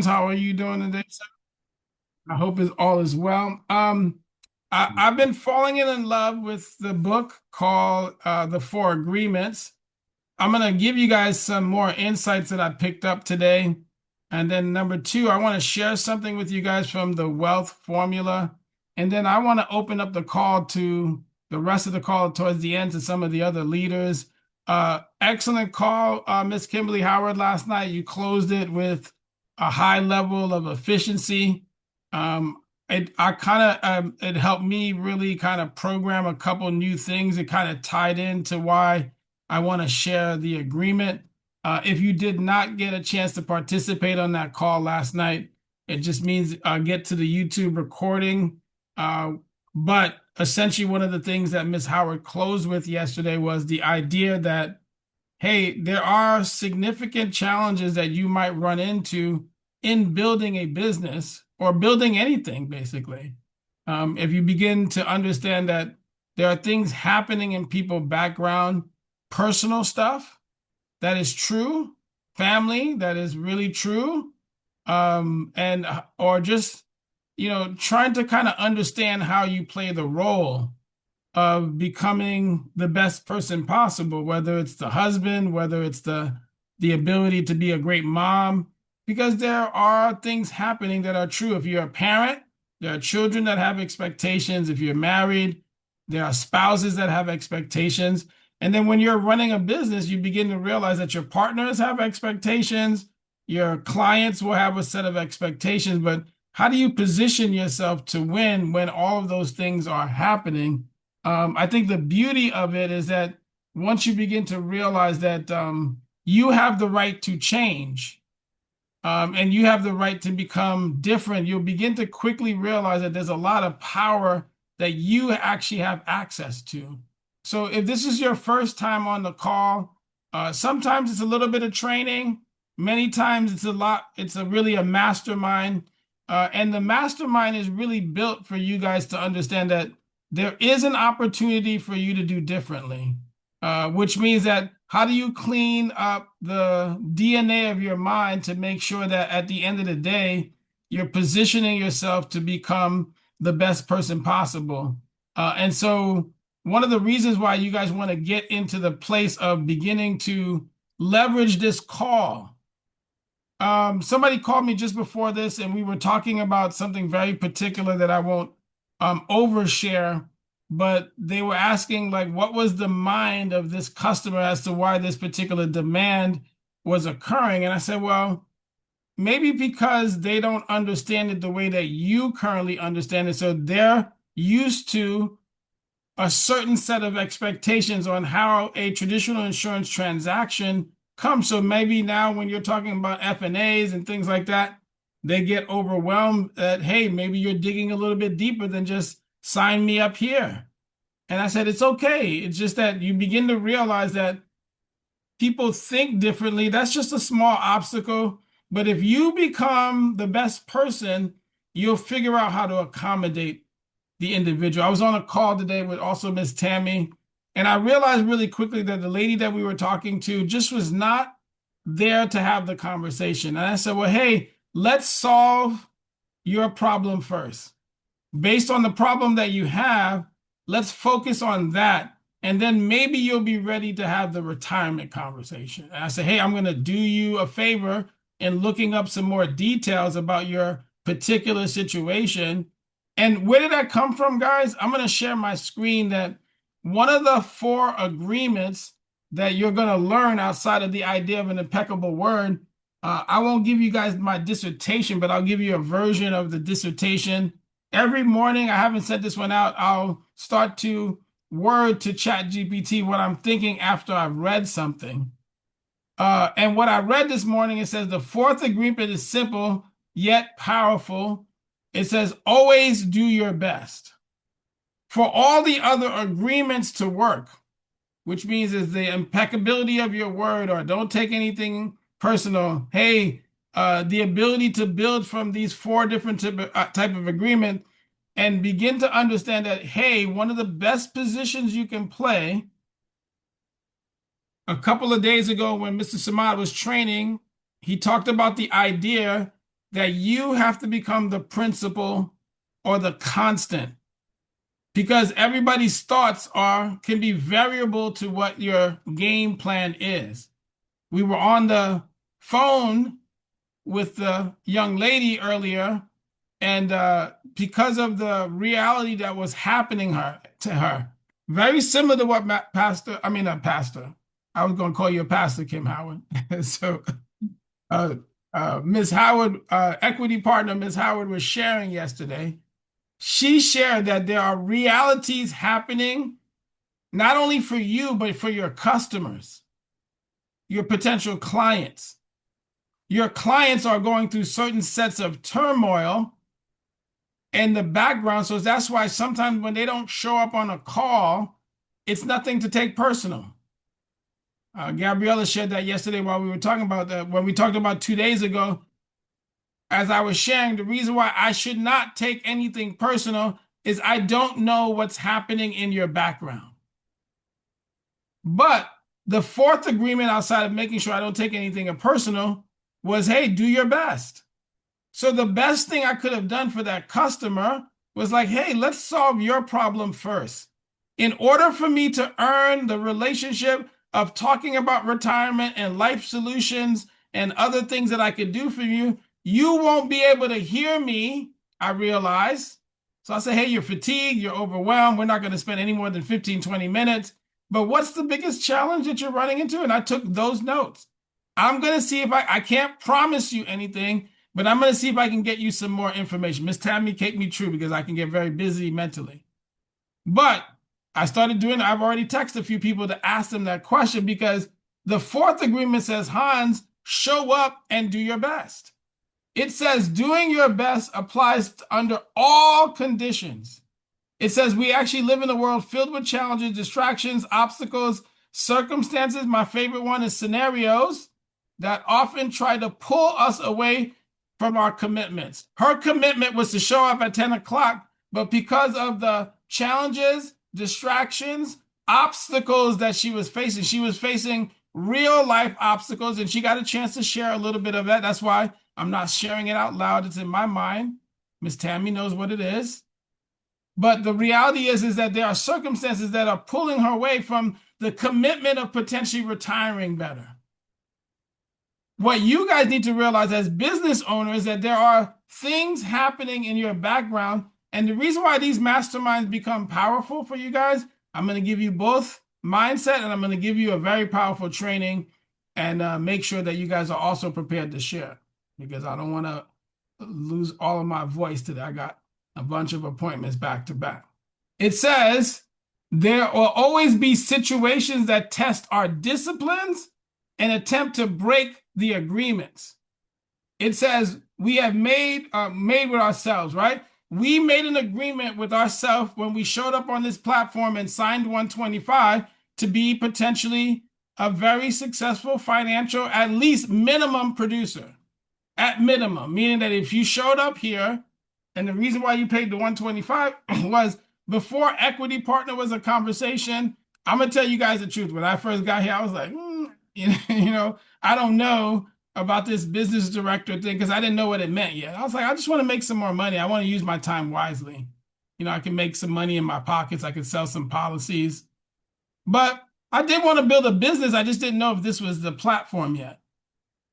How are you doing today, sir? I hope it's all is well. I've been falling in love with the book called The Four Agreements. I'm going to give you guys some more insights that I picked up today. And then number two, I want to share something with you guys from the wealth formula. And then I want to open up the call to the rest of the call towards the end to some of the other leaders. Excellent call, Miss Kimberly Howard, last night. You closed it with a high level of efficiency. It helped me really kind of program a couple new things. It kind of tied into why I want to share the agreement. If you did not get a chance to participate on that call last night, it just means get to the YouTube recording. But essentially, one of the things that Ms. Howard closed with yesterday was the idea that, hey, there are significant challenges that you might run into in building a business or building anything, basically. If you begin to understand that there are things happening in people's background, personal stuff that is true, family that is really true, and or just trying to kind of understand how you play the role of becoming the best person possible, whether it's the husband, whether it's the ability to be a great mom, because there are things happening that are true. If you're a parent, there are children that have expectations. If you're married, there are spouses that have expectations. And then when you're running a business, you begin to realize that your partners have expectations, your clients will have a set of expectations, but how do you position yourself to win when all of those things are happening? I think the beauty of it is that once you begin to realize that you have the right to change, and you have the right to become different, you'll begin to quickly realize that there's a lot of power that you actually have access to. So if this is your first time on the call, sometimes it's a little bit of training. Many times it's really a mastermind. And the mastermind is really built for you guys to understand that there is an opportunity for you to do differently, which means that how do you clean up the DNA of your mind to make sure that at the end of the day, you're positioning yourself to become the best person possible. And so one of the reasons why you guys want to get into the place of beginning to leverage this call. Somebody called me just before this, and we were talking about something very particular that I won't overshare, but they were asking, like, what was the mind of this customer as to why this particular demand was occurring? And I said, well, maybe because they don't understand it the way that you currently understand it. So they're used to a certain set of expectations on how a traditional insurance transaction comes. So maybe now when you're talking about F&As and things like that, they get overwhelmed that, hey, maybe you're digging a little bit deeper than just sign me up here. And I said, it's okay. It's just that you begin to realize that people think differently. That's just a small obstacle. But if you become the best person, you'll figure out how to accommodate the individual. I was on a call today with also Miss Tammy, and I realized really quickly that the lady that we were talking to just was not there to have the conversation. And I said, well, hey, let's solve your problem first. Based on the problem that you have, let's focus on that. And then maybe you'll be ready to have the retirement conversation. And I said, hey, I'm going to do you a favor in looking up some more details about your particular situation. And where did that come from, guys? I'm going to share my screen that one of the four agreements that you're going to learn outside of the idea of an impeccable word. I won't give you guys my dissertation, but I'll give you a version of the dissertation. Every morning, I haven't sent this one out, I'll start to word to ChatGPT what I'm thinking after I've read something. And what I read this morning, it says the fourth agreement is simple yet powerful. It says, always do your best. For all the other agreements to work, which means is the impeccability of your word, or don't take anything personal. Hey, the ability to build from these four different type of agreement and begin to understand that, hey, one of the best positions you can play. A couple of days ago when Mr. Samad was training, he talked about the idea that you have to become the principal or the constant because everybody's thoughts can be variable to what your game plan is. We were on the phone with the young lady earlier, and because of the reality that was happening to her, very similar to what pastor. I was going to call you a pastor, Kim Howard. So, uh, Ms. Howard, equity partner Ms. Howard was sharing yesterday. She shared that there are realities happening not only for you, but for your customers, your potential clients. Your clients are going through certain sets of turmoil in the background. So that's why sometimes when they don't show up on a call, it's nothing to take personal. Gabriella shared that yesterday while we were talking about that, when we talked about 2 days ago. As I was sharing, the reason why I should not take anything personal is I don't know what's happening in your background. But the fourth agreement outside of making sure I don't take anything personal was, hey, do your best. So the best thing I could have done for that customer was like, hey, let's solve your problem first. In order for me to earn the relationship of talking about retirement and life solutions and other things that I could do for you, you won't be able to hear me, I realize. So I say, hey, you're fatigued, you're overwhelmed. We're not going to spend any more than 15, 20 minutes. But what's the biggest challenge that you're running into? And I took those notes. I'm going to see if I can't promise you anything, but I'm going to see if I can get you some more information. Miss Tammy, keep me true because I can get very busy mentally. But I started doing, I've already texted a few people to ask them that question because the fourth agreement says, Hans, show up and do your best. It says doing your best applies under all conditions. It says we actually live in a world filled with challenges, distractions, obstacles, circumstances. My favorite one is scenarios that often try to pull us away from our commitments. Her commitment was to show up at 10 o'clock, but because of the challenges, distractions, obstacles that she was facing real life obstacles, and she got a chance to share a little bit of that. That's why I'm not sharing it out loud. It's in my mind. Miss Tammy knows what it is. But the reality is that there are circumstances that are pulling her away from the commitment of potentially retiring better. What you guys need to realize as business owners is that there are things happening in your background. And the reason why these masterminds become powerful for you guys, I'm going to give you both mindset and I'm going to give you a very powerful training and make sure that you guys are also prepared to share because I don't want to lose all of my voice today. I got a bunch of appointments back to back. It says there will always be situations that test our disciplines and attempt to break the agreements. It says we have made with ourselves, right? We made an agreement with ourselves when we showed up on this platform and signed 125 to be potentially a very successful financial, at least minimum producer. At minimum, meaning that if you showed up here, and the reason why you paid the 125 was before equity partner was a conversation. I'm going to tell you guys the truth. When I first got here, I was like, I don't know about this business director thing because I didn't know what it meant yet. I was like, I just want to make some more money. I want to use my time wisely. I can make some money in my pockets. I can sell some policies. But I did want to build a business. I just didn't know if this was the platform yet.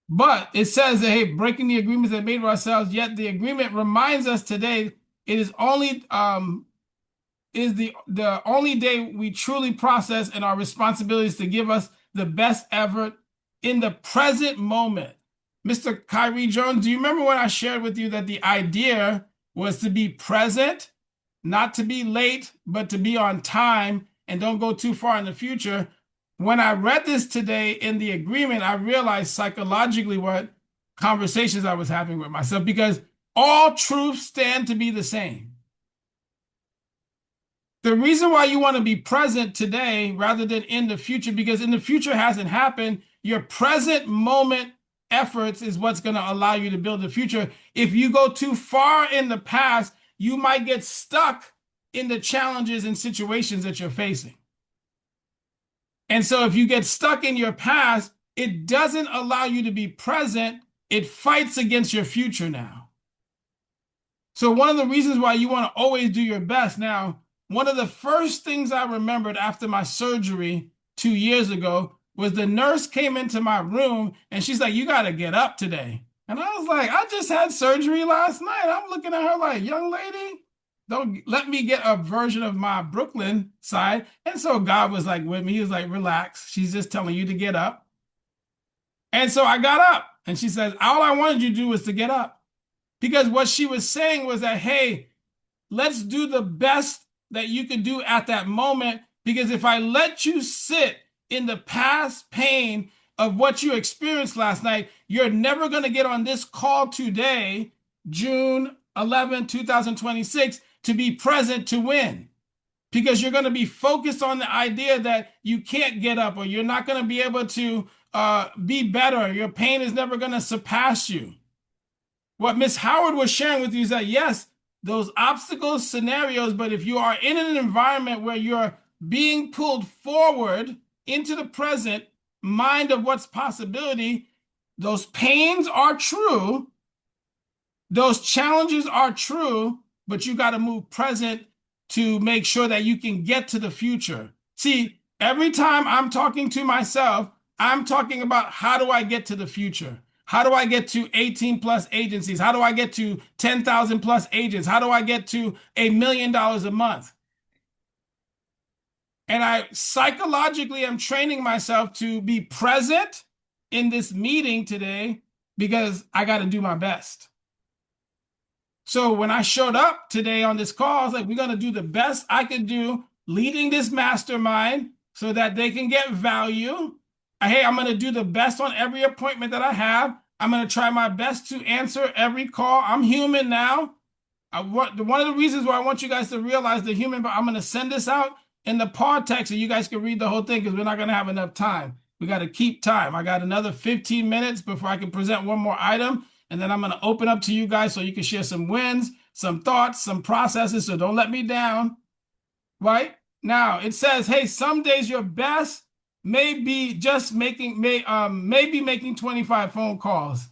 But it says that, hey, breaking the agreements that made with ourselves, yet the agreement reminds us today it is only the only day we truly process and our responsibilities to give us the best effort in the present moment. Mr. Kyrie Jones, do you remember when I shared with you that the idea was to be present, not to be late, but to be on time and don't go too far in the future? When I read this today in the agreement, I realized psychologically what conversations I was having with myself because all truths stand to be the same. The reason why you want to be present today rather than in the future, because in the future hasn't happened, your present moment efforts is what's going to allow you to build the future. If you go too far in the past, you might get stuck in the challenges and situations that you're facing. And so if you get stuck in your past, it doesn't allow you to be present it fights against your future now. So one of the reasons why you want to always do your best. Now, one of the first things I remembered after my surgery 2 years ago was the nurse came into my room and she's like, "You got to get up today." And I was like, "I just had surgery last night." I'm looking at her like, "Young lady, don't let me get a version of my Brooklyn side." And so God was like with me. He was like, "Relax. She's just telling you to get up." And so I got up and she says, "All I wanted you to do was to get up." Because what she was saying was that, hey, let's do the best that you can do at that moment. Because if I let you sit in the past pain of what you experienced last night, you're never going to get on this call today, June 11, 2026, to be present to win. Because you're going to be focused on the idea that you can't get up or you're not going to be able to be better. Your pain is never going to surpass you. What Miss Howard was sharing with you is that, yes, those obstacle scenarios, but if you are in an environment where you're being pulled forward into the present mind of what's possibility, those pains are true, those challenges are true, but you got to move present to make sure that you can get to the future. See, every time I'm talking to myself, I'm talking about how do I get to the future? How do I get to 18 plus agencies? How do I get to 10,000 plus agents? How do I get to $1 million a month? And I psychologically am training myself to be present in this meeting today because I got to do my best. So when I showed up today on this call, I was like, we're going to do the best I can do leading this mastermind so that they can get value. Hey, I'm going to do the best on every appointment that I have. I'm going to try my best to answer every call. I'm human now. One of the reasons why I want you guys to realize the human, but I'm going to send this out in the pod text so you guys can read the whole thing because we're not going to have enough time. We got to keep time. I got another 15 minutes before I can present one more item. And then I'm going to open up to you guys so you can share some wins, some thoughts, some processes. So don't let me down. Right? Now it says, hey, some days your best may be making 25 phone calls,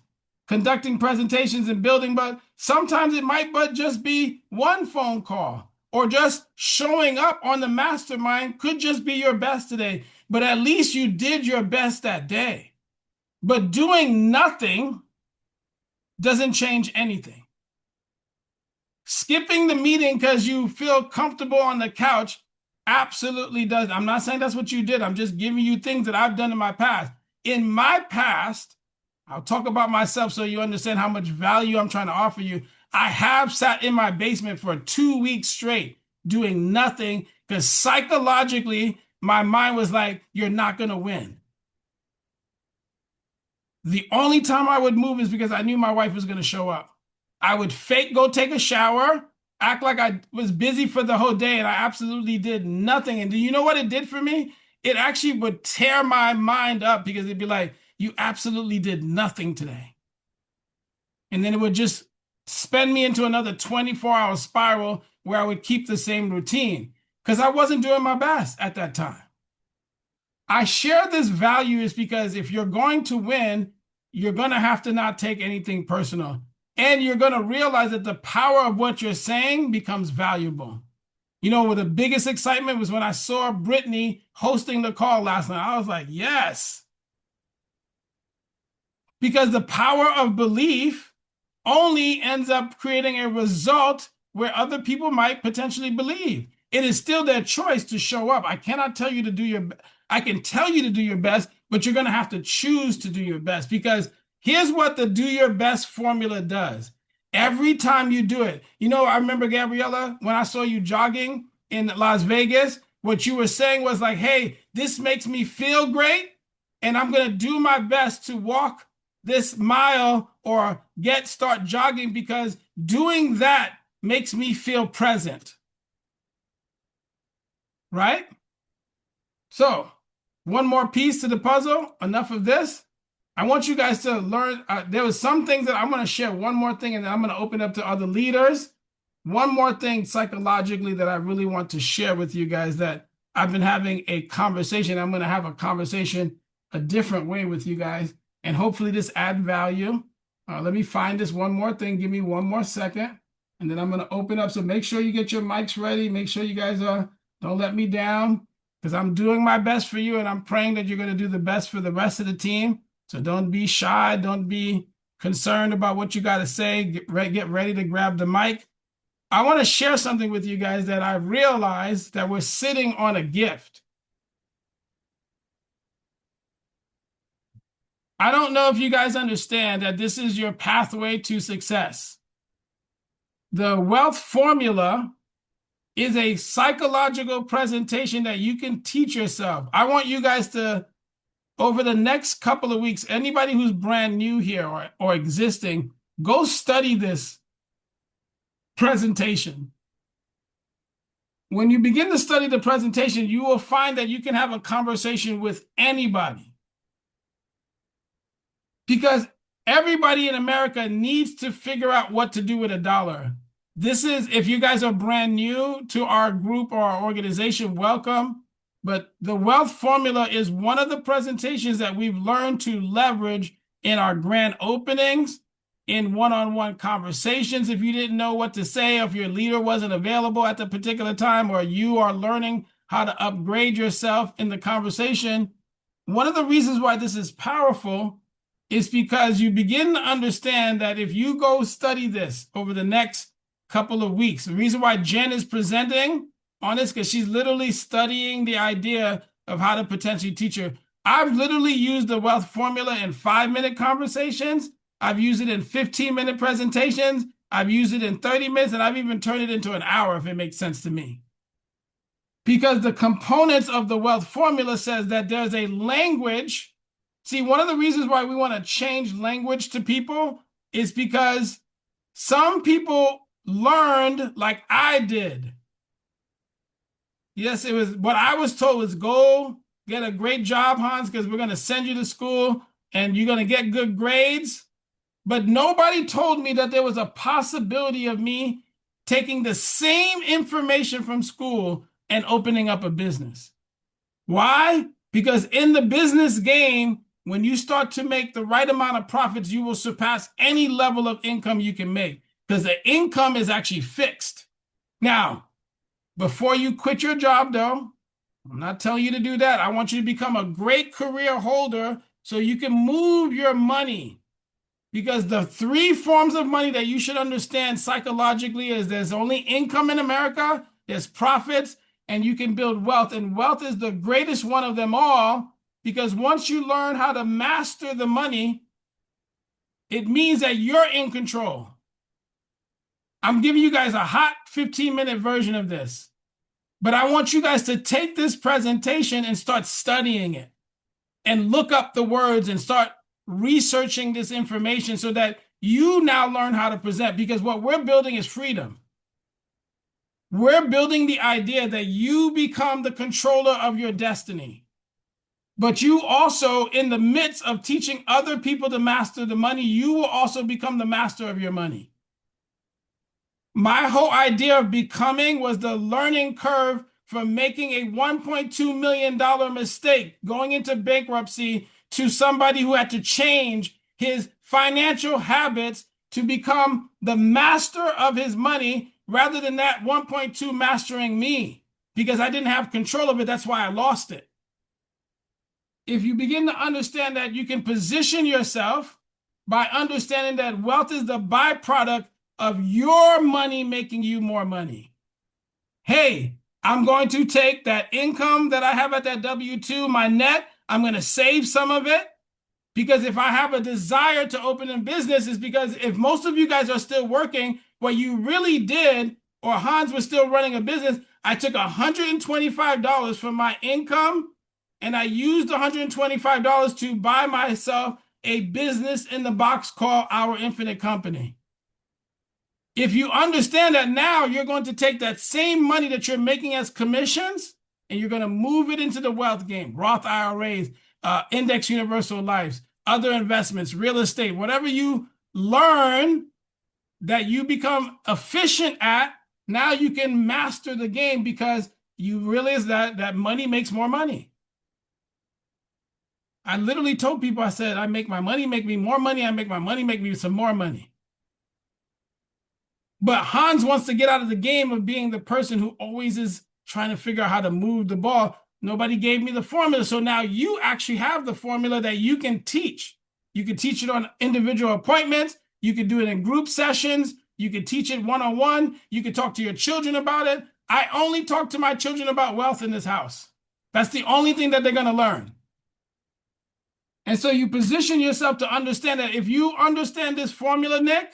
conducting presentations and building, but sometimes it might but just be one phone call or just showing up on the mastermind could just be your best today. But at least you did your best that day. But doing nothing doesn't change anything. Skipping the meeting because you feel comfortable on the couch absolutely does. I'm not saying that's what you did. I'm just giving you things that I've done in my past. In my past, I'll talk about myself so you understand how much value I'm trying to offer you. I have sat in my basement for 2 weeks straight doing nothing because psychologically, my mind was like, you're not going to win. The only time I would move is because I knew my wife was going to show up. I would fake go take a shower, act like I was busy for the whole day, and I absolutely did nothing. And do you know what it did for me? It actually would tear my mind up because it'd be like, you absolutely did nothing today. And then it would just spin me into another 24-hour spiral where I would keep the same routine because I wasn't doing my best at that time. I share this value is because if you're going to win, you're going to have to not take anything personal. And you're going to realize that the power of what you're saying becomes valuable. You know, the biggest excitement was when I saw Brittany hosting the call last night. I was like, yes. Because the power of belief only ends up creating a result where other people might potentially believe. It is still their choice to show up. I cannot tell you to do your I can tell you to do your best, but you're going to have to choose to do your best because here's what the do your best formula does. Every time you do it, you know, I remember, Gabriella, when I saw you jogging in Las Vegas, what you were saying was like, hey, this makes me feel great, and I'm going to do my best to walk this mile or start jogging because doing that makes me feel present. Right? So, one more piece to the puzzle. Enough of this. I want you guys to learn. There was some things that I'm going to share. One more thing, and then I'm going to open up to other leaders. One more thing psychologically that I really want to share with you guys that I've been having a conversation. I'm going to have a conversation a different way with you guys, and hopefully this add value. Let me find this one more thing. Give me one more second, and then I'm going to open up. So make sure you get your mics ready. Make sure you guys don't let me down, because I'm doing my best for you, and I'm praying that you're going to do the best for the rest of the team. So don't be shy. Don't be concerned about what you got to say. Get ready to grab the mic. I want to share something with you guys that I realized that we're sitting on a gift. I don't know if you guys understand that this is your pathway to success. The wealth formula is a psychological presentation that you can teach yourself. I want you guys to, over the next couple of weeks, anybody who's brand new here or existing, go study this presentation. When you begin to study the presentation, you will find that you can have a conversation with anybody, because everybody in America needs to figure out what to do with a dollar. This is, if you guys are brand new to our group or our organization, welcome. But the wealth formula is one of the presentations that we've learned to leverage in our grand openings, in one-on-one conversations. If you didn't know what to say, if your leader wasn't available at the particular time, or you are learning how to upgrade yourself in the conversation, one of the reasons why this is powerful is because you begin to understand that if you go study this over the next couple of weeks, the reason why Jen is presenting on this, because she's literally studying the idea of how to potentially teach her. I've literally used the wealth formula in 5-minute conversations. I've used it in 15-minute presentations. I've used it in 30 minutes, and I've even turned it into an hour if it makes sense to me. Because the components of the wealth formula says that there's a language. See, one of the reasons why we want to change language to people is because some people learned like I did. Yes, it was what I was told was go get a great job, Hans, because we're going to send you to school and you're going to get good grades. But nobody told me that there was a possibility of me taking the same information from school and opening up a business. Why? Because in the business game, when you start to make the right amount of profits, you will surpass any level of income you can make, because the income is actually fixed. Now, before you quit your job, though, I'm not telling you to do that. I want you to become a great career holder so you can move your money. Because the 3 forms of money that you should understand psychologically is there's only income in America, there's profits, and you can build wealth. And wealth is the greatest one of them all, because once you learn how to master the money, it means that you're in control. I'm giving you guys a hot 15-minute version of this, but I want you guys to take this presentation and start studying it and look up the words and start researching this information so that you now learn how to present, because what we're building is freedom. We're building the idea that you become the controller of your destiny, but you also, in the midst of teaching other people to master the money, you will also become the master of your money. My whole idea of becoming was the learning curve from making a $1.2 million mistake, going into bankruptcy, to somebody who had to change his financial habits to become the master of his money, rather than that 1.2 mastering me, because I didn't have control of it. That's why I lost it. If you begin to understand that you can position yourself by understanding that wealth is the byproduct of your money making you more money. Hey, I'm going to take that income that I have at that W-2, my net, I'm going to save some of it, because if I have a desire to open a business, is because if most of you guys are still working, what you really did, or Hans was still running a business, I took $125 from my income and I used $125 to buy myself a business in the box called Our Infinite Company. If you understand that, now you're going to take that same money that you're making as commissions and you're going to move it into the wealth game, Roth IRAs, index universal lives, other investments, real estate, whatever you learn that you become efficient at, now you can master the game, because you realize that money makes more money. I literally told people, I said, I make my money, make me more money. I make my money, make me some more money. But Hans wants to get out of the game of being the person who always is trying to figure out how to move the ball. Nobody gave me the formula. So now you actually have the formula that you can teach. You can teach it on individual appointments. You can do it in group sessions. You can teach it one-on-one. You can talk to your children about it. I only talk to my children about wealth in this house. That's the only thing that they're going to learn. And so you position yourself to understand that if you understand this formula, Nick,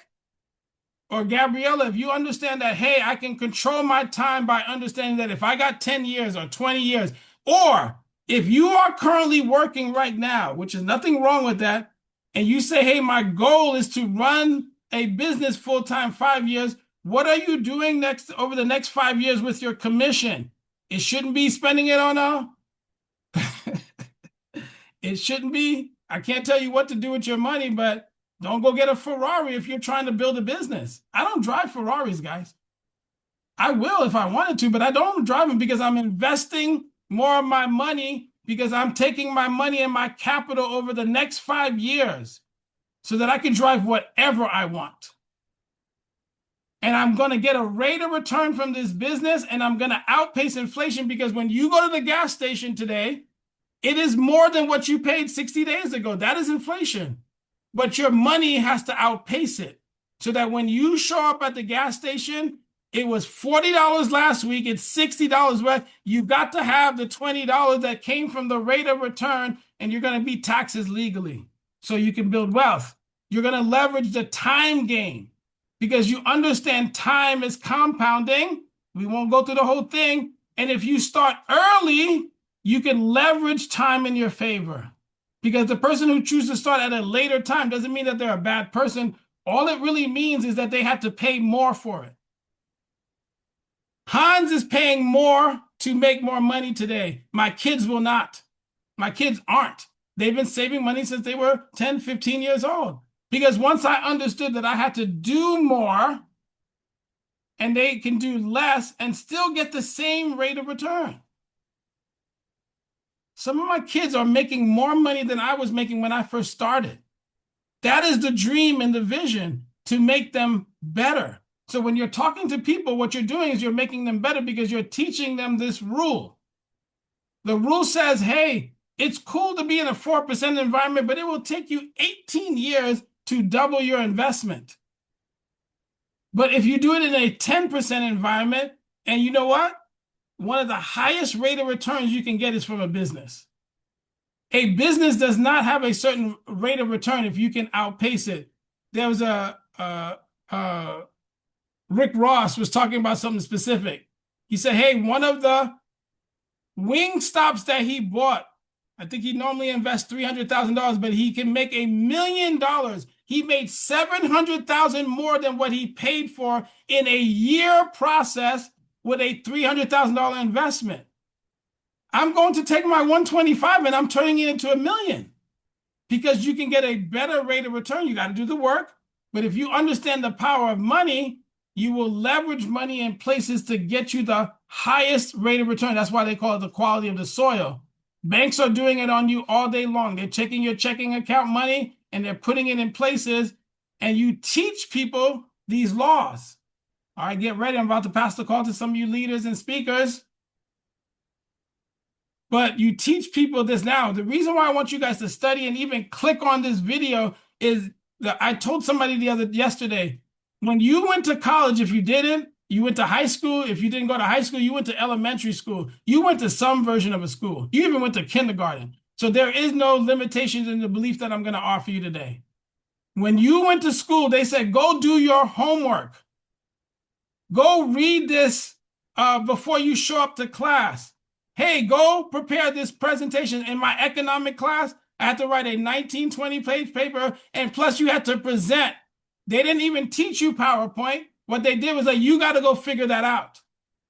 or Gabriella, if you understand that, hey, I can control my time by understanding that if I got 10 years or 20 years, or if you are currently working right now, which is nothing wrong with that, and you say, hey, my goal is to run a business full-time 5 years, what are you doing over the next 5 years with your commission? It shouldn't be spending it on it shouldn't be. I can't tell you what to do with your money, but don't go get a Ferrari if you're trying to build a business. I don't drive Ferraris, guys. I will if I wanted to, but I don't drive them because I'm investing more of my money because I'm taking my money and my capital over the next 5 years so that I can drive whatever I want. And I'm going to get a rate of return from this business, and I'm going to outpace inflation because when you go to the gas station today, it is more than what you paid 60 days ago. That is inflation. But your money has to outpace it so that when you show up at the gas station, it was $40 last week, it's $60 worth. You got to have the $20 that came from the rate of return, and you're going to beat taxes legally so you can build wealth. You're going to leverage the time game because you understand time is compounding. We won't go through the whole thing. And if you start early, you can leverage time in your favor. Because the person who chooses to start at a later time doesn't mean that they're a bad person. All it really means is that they have to pay more for it. Hans is paying more to make more money today. My kids will not. My kids aren't. They've been saving money since they were 10, 15 years old. Because once I understood that I had to do more and they can do less and still get the same rate of return. Some of my kids are making more money than I was making when I first started. That is the dream and the vision, to make them better. So when you're talking to people, what you're doing is you're making them better because you're teaching them this rule. The rule says, hey, it's cool to be in a 4% environment, but it will take you 18 years to double your investment. But if you do it in a 10% environment, and you know what? One of the highest rate of returns you can get is from a business. A business does not have a certain rate of return if you can outpace it. There was Rick Ross was talking about something specific. He said, hey, one of the wing stops that he bought, I think he normally invests $300,000, but he can make $1 million. He made $700,000 more than what he paid for in a year process with a $300,000 investment. I'm going to take my 125 and I'm turning it into $1 million because you can get a better rate of return. You got to do the work. But if you understand the power of money, you will leverage money in places to get you the highest rate of return. That's why they call it the quality of the soil. Banks are doing it on you all day long. They're taking your checking account money and they're putting it in places, and you teach people these laws. All right, get ready. I'm about to pass the call to some of you leaders and speakers. But you teach people this now. The reason why I want you guys to study and even click on this video is that I told somebody yesterday, when you went to college, if you didn't, you went to high school. If you didn't go to high school, you went to elementary school. You went to some version of a school. You even went to kindergarten. So there is no limitations in the belief that I'm going to offer you today. When you went to school, they said, go do your homework. Go read this before you show up to class. Hey, go prepare this presentation. In my economic class, I had to write a 19, 20-page paper, and plus you had to present. They didn't even teach you PowerPoint. What they did was like, you got to go figure that out.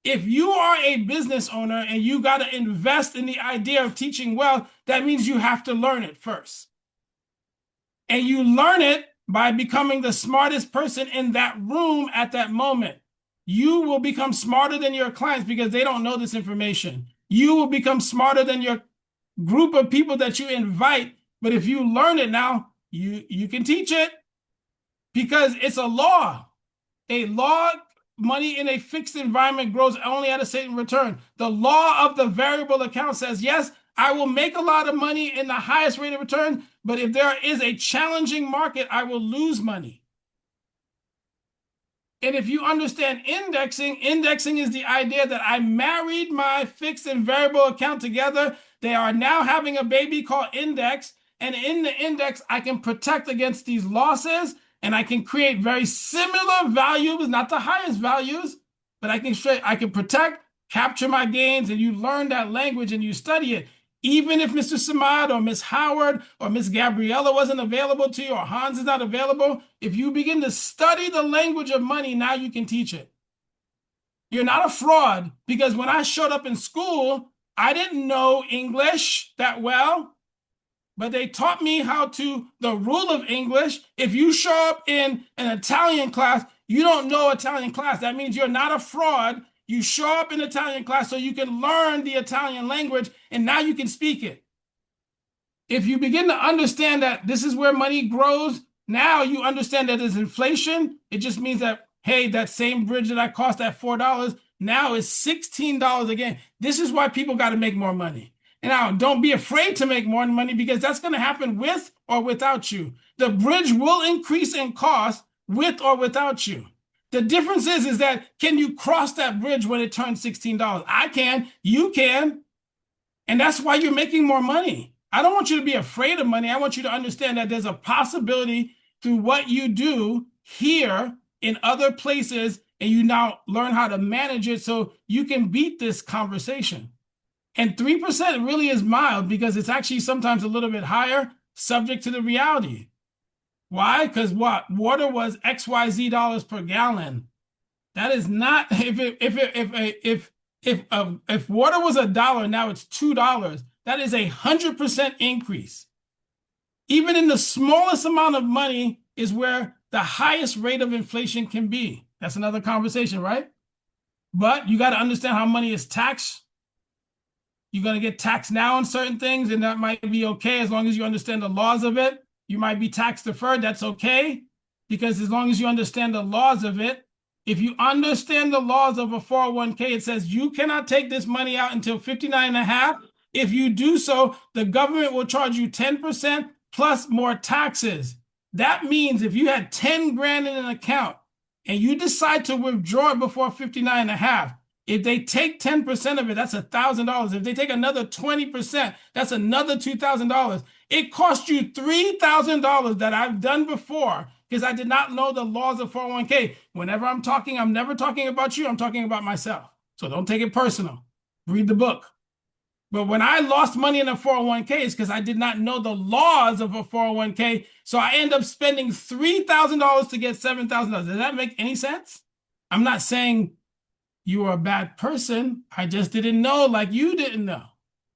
If you are a business owner and you got to invest in the idea of teaching wealth, that means you have to learn it first. And you learn it by becoming the smartest person in that room at that moment. You will become smarter than your clients because they don't know this information. You will become smarter than your group of people that you invite. But if you learn it now, you can teach it because it's a law. A law, money in a fixed environment grows only at a certain return. The law of the variable account says, yes, I will make a lot of money in the highest rate of return, but if there is a challenging market, I will lose money. And if you understand indexing, indexing is the idea that I married my fixed and variable account together. They are now having a baby called index. And in the index, I can protect against these losses and I can create very similar values, not the highest values, but I can protect, capture my gains, and you learn that language and you study it. Even if Mr. Samad or Miss Howard or Miss Gabriella wasn't available to you or Hans is not available, if you begin to study the language of money, now you can teach it. You're not a fraud because when I showed up in school, I didn't know English that well, but they taught me the rule of English. If you show up in an Italian class, you don't know Italian class. That means you're not a fraud. You show up in Italian class so you can learn the Italian language and now you can speak it. If you begin to understand that this is where money grows, now you understand that there's inflation. It just means that, hey, that same bridge that I cost at $4 now is $16 again. This is why people got to make more money. And now don't be afraid to make more money because that's going to happen with or without you. The bridge will increase in cost with or without you. The difference is that can you cross that bridge when it turns $16? I can, you can. And that's why you're making more money. I don't want you to be afraid of money. I want you to understand that there's a possibility through what you do here in other places, and you now learn how to manage it so you can beat this conversation. And 3% really is mild because it's actually sometimes a little bit higher, subject to the reality. Why? Because what? Water was XYZ dollars per gallon. That is not if water was $1, now it's $2. That is 100% increase. Even in the smallest amount of money is where the highest rate of inflation can be. That's another conversation, right? But you got to understand how money is taxed. You're going to get taxed now on certain things, and that might be okay as long as you understand the laws of it. You might be tax deferred. That's okay, because as long as you understand the laws of it, if you understand the laws of a 401k, it says you cannot take this money out until 59 and a half. If you do so, the government will charge you 10% plus more taxes. That means if you had 10 grand in an account and you decide to withdraw it before 59 and a half, if they take 10% of it, that's $1,000. If they take another 20%, that's another $2,000. It cost you $3,000 that I've done before because I did not know the laws of 401k. Whenever I'm talking, I'm never talking about you. I'm talking about myself. So don't take it personal. Read the book. But when I lost money in a 401k, it's because I did not know the laws of a 401k. So I end up spending $3,000 to get $7,000. Does that make any sense? I'm not saying you are a bad person. I just didn't know like you didn't know.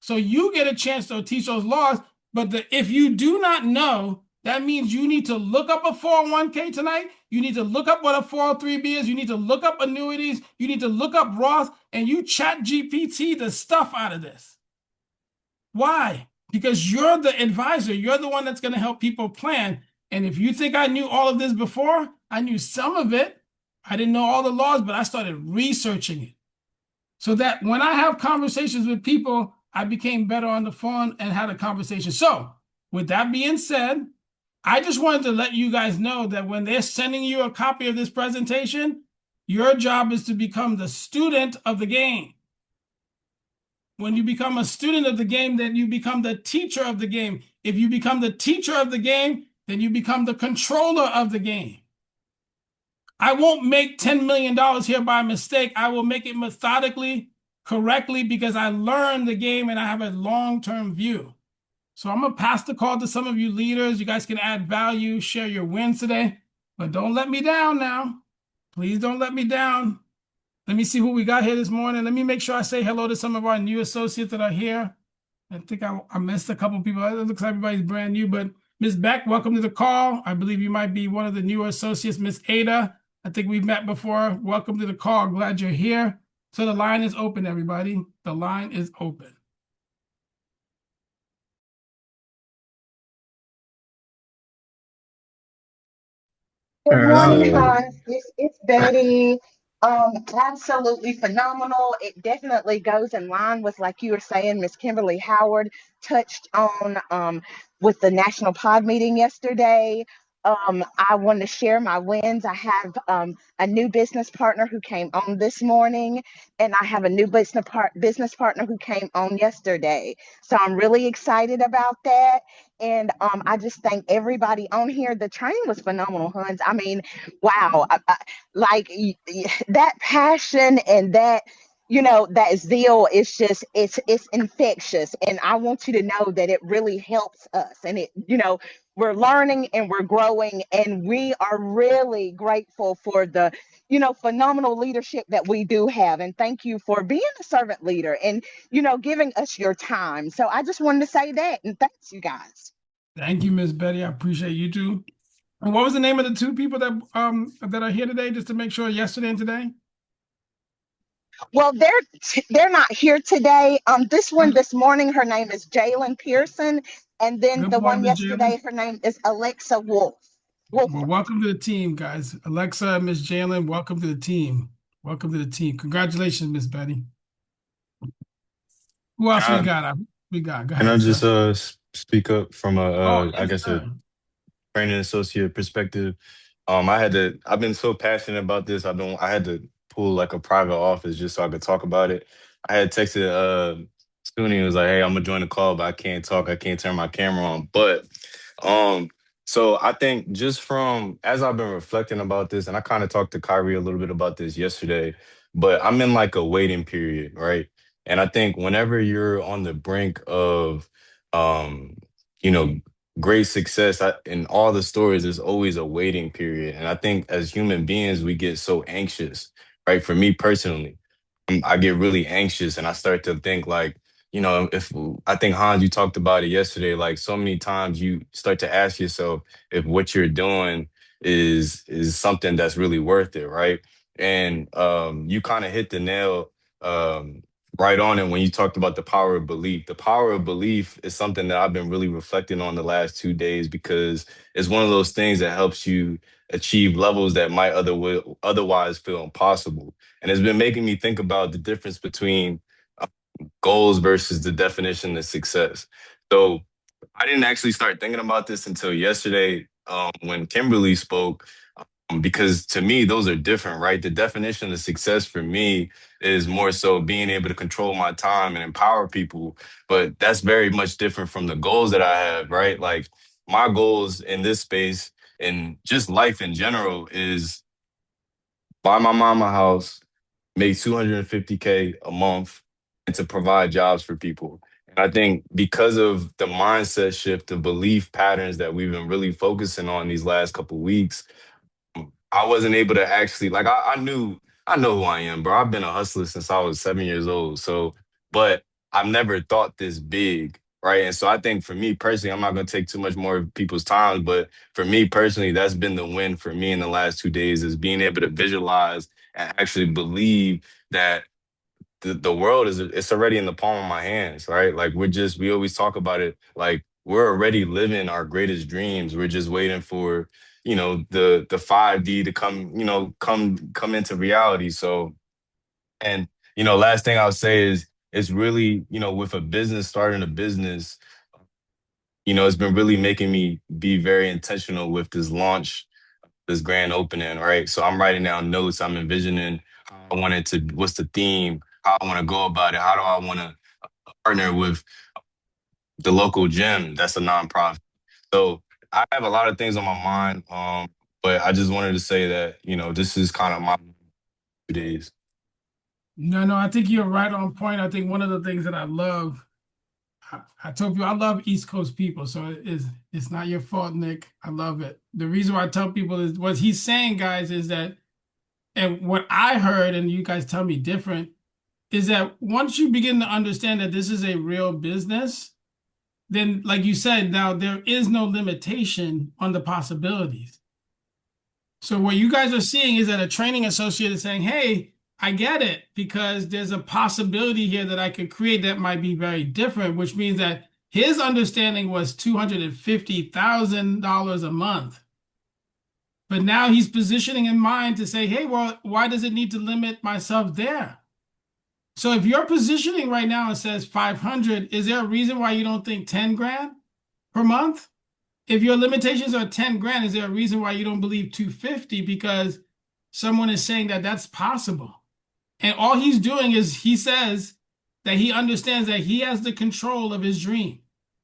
So you get a chance to teach those laws. But if you do not know, that means you need to look up a 401k tonight. You need to look up what a 403b is. You need to look up annuities. You need to look up Roth, and you chat GPT the stuff out of this. Why? Because you're the advisor. You're the one that's going to help people plan. And if you think I knew all of this before, I knew some of it. I didn't know all the laws, but I started researching it. So that when I have conversations with people, I became better on the phone and had a conversation. So with that being said, I just wanted to let you guys know that when they're sending you a copy of this presentation, your job is to become the student of the game. When you become a student of the game, then you become the teacher of the game. If you become the teacher of the game, then you become the controller of the game. I won't make $10 million here by mistake. I will make it methodically, correctly, because I learned the game and I have a long-term view. So I'm going to pass the call to some of you leaders. You guys can add value, share your wins today, but don't let me down now. Please don't let me down. Let me see who we got here this morning. Let me make sure I say hello to some of our new associates that are here. I think I missed a couple of people. It looks like everybody's brand new, but Ms. Beck, welcome to the call. I believe you might be one of the newer associates. Ms. Ada, I think we've met before. Welcome to the call. Glad you're here. So the line is open, everybody. The line is open. Good morning, So, Hans. It's Betty. Absolutely phenomenal. It definitely goes in line with, like you were saying, Miss Kimberly Howard touched on with the National Pod meeting yesterday. I want to share my wins. I have a new business partner who came on this morning, and I have a new business partner who came on yesterday. So I'm really excited about that. And I just thank everybody on here. The training was phenomenal, Hans. I mean, wow. Like that passion and that, that zeal is just, it's infectious. And I want you to know that it really helps us. And we're learning and we're growing. And we are really grateful for the, phenomenal leadership that we do have. And thank you for being a servant leader and, giving us your time. So I just wanted to say that. And thanks, you guys. Thank you, Miss Betty. I appreciate you too. And what was the name of the two people that are here today, just to make sure, yesterday and today? Well, they're not here today. This one Okay. this morning, her name is Jalen Pearson, and then Good the morning, one Miss Jalen. yesterday, her name is Alexa Well, Wolford. welcome to the team, guys. Alexa and Miss Jalen, welcome to the team. Welcome to the team. Congratulations, Miss Betty. Who else we can got? We got. Go can I ahead, just sir. speak up from a Oh, I yes, guess a sir. training associate perspective? I've been so passionate about this. I had to pull like a private office just so I could talk about it. I had texted Spoonie and was like, "Hey, I'm gonna join the call, but I can't talk. I can't turn my camera on." But um, so I think just from as I've been reflecting about this, and I kind of talked to Kyrie a little bit about this yesterday, but I'm in like a waiting period, right? And I think whenever you're on the brink of um, you know, great success in all the stories, there's always a waiting period. And I think as human beings, we get so anxious, right? For me personally, I get really anxious and I start to think like, if I think Hans, you talked about it yesterday, like so many times you start to ask yourself if what you're doing is something that's really worth it, right? And you kind of hit the nail um right on it when you talked about the power of belief. The power of belief is something that I've been really reflecting on the last 2 days because it's one of those things that helps you achieve levels that might otherwise feel impossible. And it's been making me think about the difference between goals versus the definition of success. So I didn't actually start thinking about this until yesterday when Kimberly spoke, because to me, those are different, right? The definition of success for me is more so being able to control my time and empower people. But that's very much different from the goals that I have, right? Like my goals in this space and just life in general is buy my mama a house, make 250K a month, and to provide jobs for people. And I think because of the mindset shift, the belief patterns that we've been really focusing on these last couple of weeks, I wasn't able to actually like I know who I am, bro. I've been a hustler since I was 7 years old. So, but I've never thought this big, right? And so I think for me personally, I'm not gonna take too much more of people's time, but for me personally, that's been the win for me in the last 2 days is being able to visualize and actually believe that the world is it's already in the palm of my hands, right? Like we always talk about it like we're already living our greatest dreams. We're just waiting for, the 5D to come into reality. So and last thing I'll say is it's really, with a business starting a business, it's been really making me be very intentional with this launch, this grand opening, right? So I'm writing down notes. I'm envisioning how I want it to, what's the theme, how I want to go about it, how do I want to partner with the local gym that's a nonprofit. So I have a lot of things on my mind, but I just wanted to say that, this is kind of my 2 days. No, no, I think you're right on point. I think one of the things that I love, I told you I love East Coast people, so it's not your fault, Nick. I love it. The reason why I tell people is what he's saying, guys, is that, and what I heard, and you guys tell me different, is that once you begin to understand that this is a real business, then, like you said, now there is no limitation on the possibilities. So what you guys are seeing is that a training associate is saying, "Hey, I get it because there's a possibility here that I could create that might be very different," which means that his understanding was $250,000 a month. But now he's positioning in mind to say, hey, well, why does it need to limit myself there? So if you're positioning right now and says 500, is there a reason why you don't think 10 grand per month? If your limitations are 10 grand, is there a reason why you don't believe 250? Because someone is saying that that's possible. And all he's doing is he says that he understands that he has the control of his dream.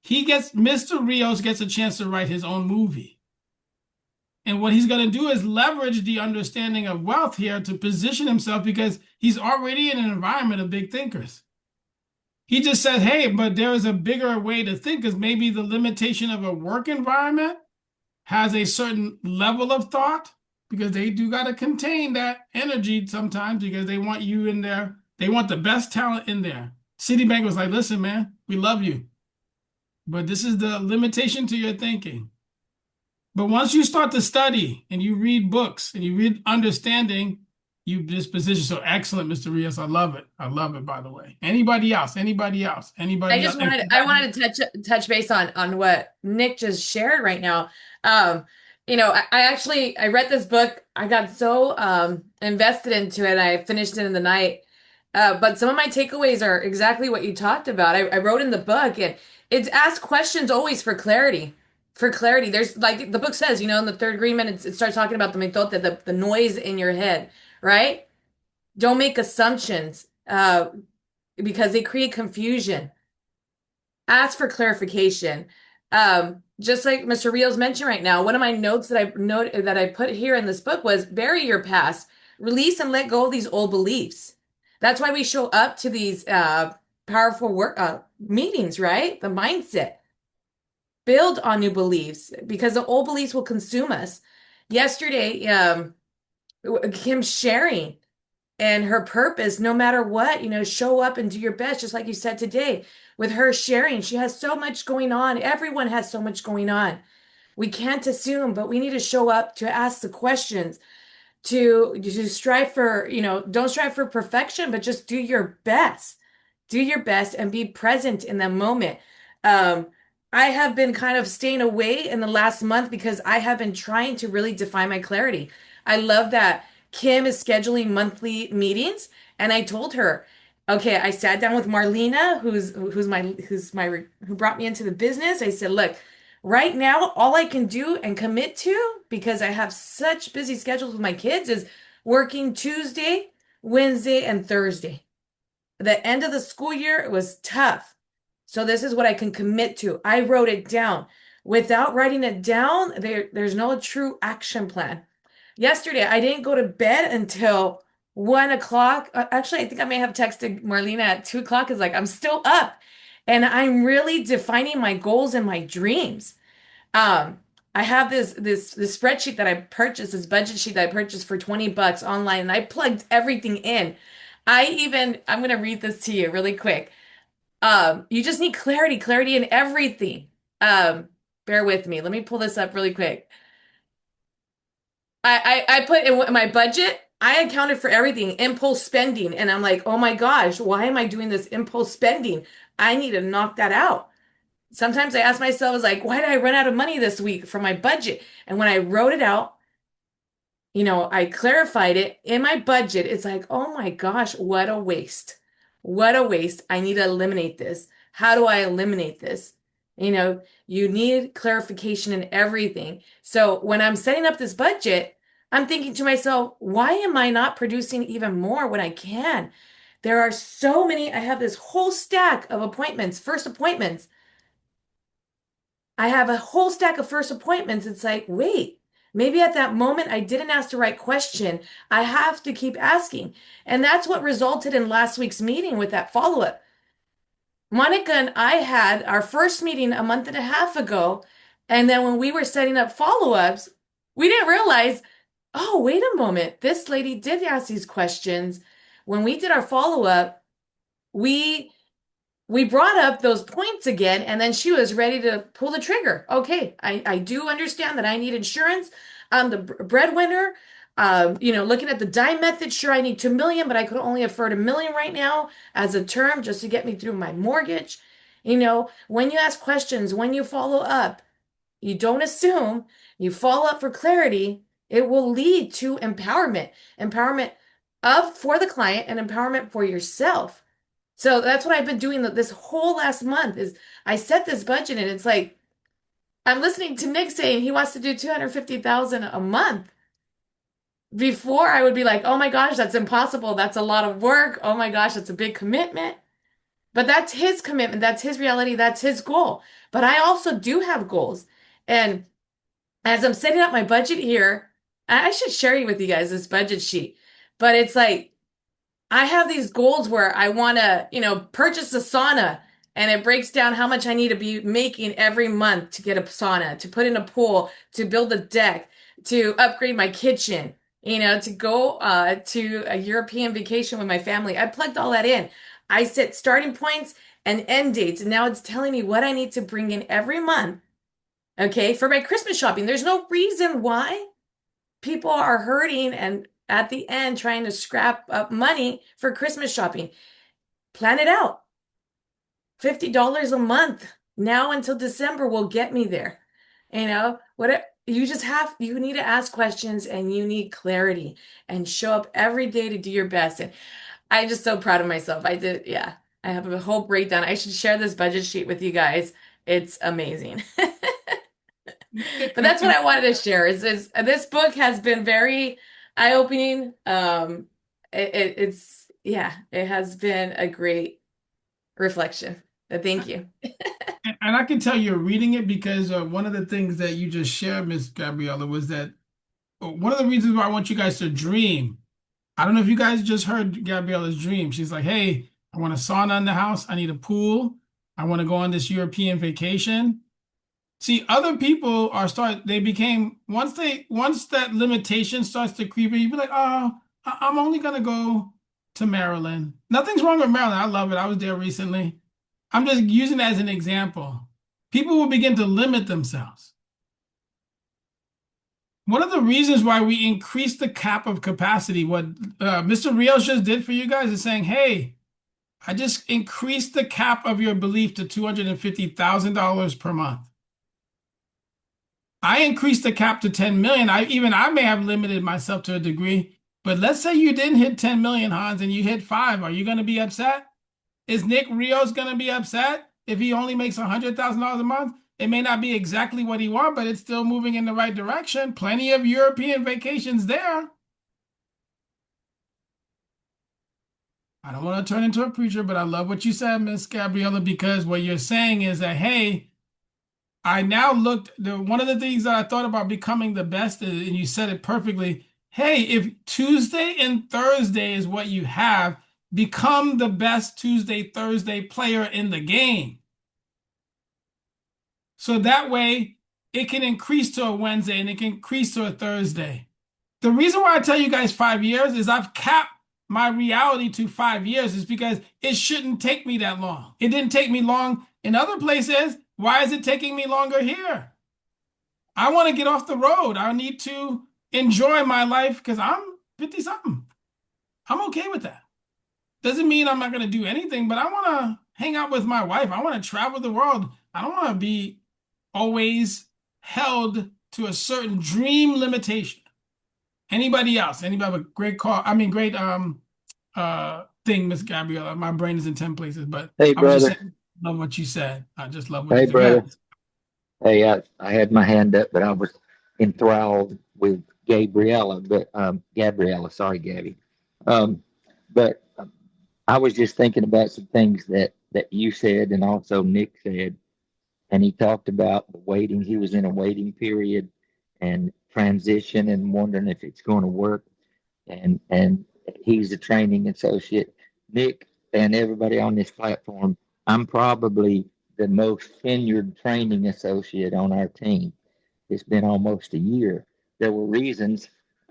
Mr. Rios gets a chance to write his own movie. And what he's going to do is leverage the understanding of wealth here to position himself because he's already in an environment of big thinkers. He just said, hey, but there is a bigger way to think because maybe the limitation of a work environment has a certain level of thought because they do got to contain that energy sometimes because they want you in there. They want the best talent in there. Citibank was like, listen, man, we love you, but this is the limitation to your thinking. But once you start to study and you read books and you read understanding, you just position. So excellent, Mr. Rios. I love it. I love it, by the way. Anybody else? Anybody else? Anybody else? I wanted to touch base on what Nick just shared right now. I read this book. I got so invested into it. I finished it in the night. But some of my takeaways are exactly what you talked about. I wrote in the book, and it's ask questions always for clarity. For clarity, there's like the book says, in the third agreement, it starts talking about the mitote, the noise in your head, right? Don't make assumptions because they create confusion. Ask for clarification. Just like Mr. Rios mentioned right now, one of my notes that I put here in this book was bury your past, release and let go of these old beliefs. That's why we show up to these powerful work meetings, right? The mindset. Build on new beliefs because the old beliefs will consume us. Yesterday, Kim sharing and her purpose, no matter what, show up and do your best, just like you said today. With her sharing, she has so much going on. Everyone has so much going on. We can't assume, but we need to show up to ask the questions, to strive for, don't strive for perfection, but just do your best. Do your best and be present in the moment. I have been kind of staying away in the last month because I have been trying to really define my clarity. I love that Kim is scheduling monthly meetings, and I told her, okay, I sat down with Marlena, who brought me into the business. I said, look, right now, all I can do and commit to, because I have such busy schedules with my kids, is working Tuesday, Wednesday, and Thursday. The end of the school year, it was tough. So this is what I can commit to. I wrote it down. Without writing it down, there's no true action plan. Yesterday, I didn't go to bed until 1 o'clock. Actually, I think I may have texted Marlena at 2 o'clock. It's like, I'm still up and I'm really defining my goals and my dreams. I have this spreadsheet that I purchased, this budget sheet that I purchased for $20 online, and I plugged everything in. I'm going to read this to you really quick. You just need clarity in everything. Bear with me. Let me pull this up really quick. I put in my budget, I accounted for everything, impulse spending. And I'm like, oh my gosh, why am I doing this impulse spending? I need to knock that out. Sometimes I ask myself, is like, why did I run out of money this week for my budget? And when I wrote it out, I clarified it in my budget. It's like, oh my gosh, what a waste. What a waste. I need to eliminate this. How do I eliminate this? You need clarification in everything. So when I'm setting up this budget, I'm thinking to myself, why am I not producing even more when I can? There are so many. I have this whole stack of appointments, first appointments. I have a whole stack of first appointments. It's like, wait, maybe at that moment I didn't ask the right question. I have to keep asking. And that's what resulted in last week's meeting with that follow-up. Monica and I had our first meeting a month and a half ago. And then when we were setting up follow-ups, we didn't realize, oh, wait a moment, this lady did ask these questions. When we did our follow-up, we brought up those points again, and then she was ready to pull the trigger. Okay, I do understand that I need insurance. I'm the breadwinner. Looking at the dime method, sure, I need 2 million, but I could only afford 1 million right now as a term just to get me through my mortgage. When you ask questions, when you follow up, you don't assume, you follow up for clarity, It will lead to empowerment, empowerment for the client and empowerment for yourself. So that's what I've been doing this whole last month is I set this budget and it's like I'm listening to Nick saying he wants to do 250,000 a month. Before I would be like, "Oh my gosh, that's impossible. That's a lot of work. Oh my gosh, that's a big commitment." But that's his commitment, that's his reality, that's his goal. But I also do have goals. And as I'm setting up my budget here, I should share with you guys this budget sheet. But it's like I have these goals where I want to, purchase a sauna and it breaks down how much I need to be making every month to get a sauna, to put in a pool, to build a deck, to upgrade my kitchen, to go to a European vacation with my family. I plugged all that in. I set starting points and end dates, and now it's telling me what I need to bring in every month, okay, for my Christmas shopping. There's no reason why people are hurting and at the end trying to scrap up money for Christmas shopping. Plan it out. $50 a month now until December will get me there. You need to ask questions and you need clarity and show up every day to do your best. And I'm just so proud of myself. Yeah. I have a whole breakdown. I should share this budget sheet with you guys. It's amazing. But that's what I wanted to share. Is this book has been very eye-opening. It has been a great reflection. But thank you. And I can tell you're reading it because one of the things that you just shared, Miss Gabriella, was that one of the reasons why I want you guys to dream. I don't know if you guys just heard Gabriella's dream. She's like, hey, I want a sauna in the house. I need a pool. I want to go on this European vacation. See, other people they became, once that limitation starts to creep in, you be like, oh, I'm only going to go to Maryland. Nothing's wrong with Maryland. I love it. I was there recently. I'm just using it as an example. People will begin to limit themselves. One of the reasons why we increase the cap of capacity, what Mr. Rios just did for you guys is saying, hey, I just increased the cap of your belief to $250,000 per month. I increased the cap to 10 million. I may have limited myself to a degree, but let's say you didn't hit 10 million, Hans, and you hit 5. Are you going to be upset? Is Nick Rios going to be upset if he only makes $100,000 a month? It may not be exactly what he wants, but it's still moving in the right direction. Plenty of European vacations there. I don't want to turn into a preacher, but I love what you said, Miss Gabriella, because what you're saying is that, hey, I now one of the things that I thought about becoming the best, and you said it perfectly. Hey, if Tuesday and Thursday is what you have, become the best Tuesday, Thursday player in the game. So that way it can increase to a Wednesday and it can increase to a Thursday. The reason why I tell you guys 5 years is I've capped my reality to 5 years is because it shouldn't take me that long. It didn't take me long in other places. Why is it taking me longer here? I want to get off the road. I need to enjoy my life because I'm 50 something. I'm okay with that. Doesn't mean I'm not going to do anything, but I want to hang out with my wife. I want to travel the world. I don't want to be always held to a certain dream limitation. Anybody else? Anybody have a great call? I mean, great thing, Miss Gabriella. My brain is in 10 places, but Hey, I was just brother. saying, love what you said. I just love what Hey, you said. Go ahead. brother. Hey, I had my hand up, but I was enthralled with Gabriella. Sorry, Gabby. But I was just thinking about some things that you said and also Nick said, and he talked about the waiting. He was in a waiting period and transition and wondering if it's going to work. And he's a training associate. Nick and everybody on this platform, I'm probably the most tenured training associate on our team. It's been almost a year. There were reasons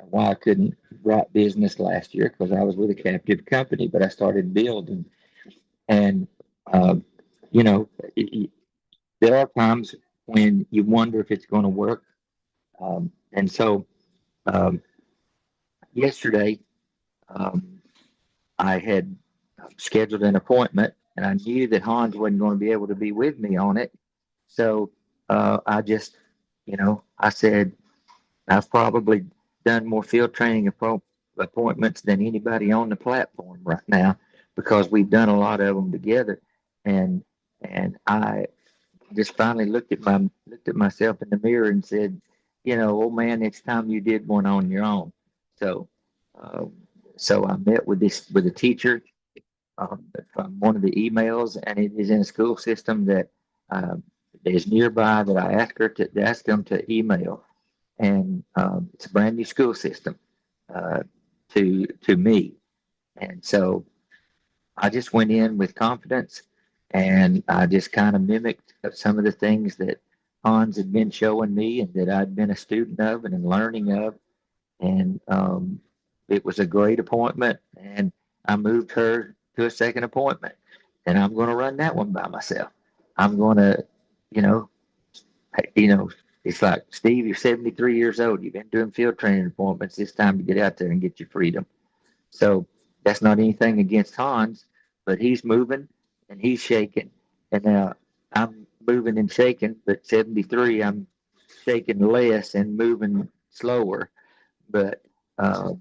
why I couldn't write business last year because I was with a captive company, but I started building. And, uh, you know, there are times when you wonder if it's going to work. And so um, yesterday, um, I had scheduled an appointment and I knew that Hans wasn't going to be able to be with me on it. So I just, I said, I've probably done more field training appointments than anybody on the platform right now because we've done a lot of them together. And I just finally looked at myself in the mirror and said, oh man, it's time you did one on your own. So, uh, so I met with a teacher from one of the emails, and it is in a school system that is nearby that I asked them to email, and it's a brand new school system to me, and so I just went in with confidence, and I just kind of mimicked some of the things that Hans had been showing me and that I'd been a student of and learning of. And it was a great appointment. And I moved her to a second appointment. And I'm going to run that one by myself. I'm going to, you know, it's like, Steve, you're 73 years old. You've been doing field training appointments. It's time to get out there and get your freedom. So that's not anything against Hans, but he's moving and he's shaking. And now I'm moving and shaking, but 73, I'm shaking less and moving slower. But, uh,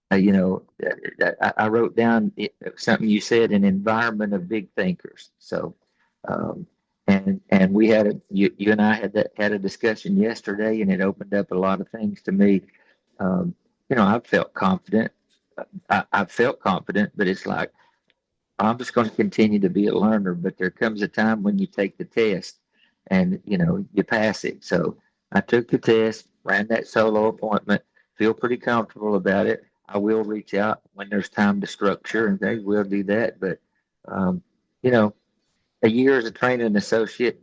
I wrote down something you said, an environment of big thinkers. So, um, and we you and I had a discussion yesterday, and it opened up a lot of things to me. Um, I felt confident. I felt confident, but it's like I'm just going to continue to be a learner. But there comes a time when you take the test, and you pass it. So I took the test, ran that solo appointment, feel pretty comfortable about it. I will reach out when there's time to structure, and they will do that. But um, you know, a year as a training associate,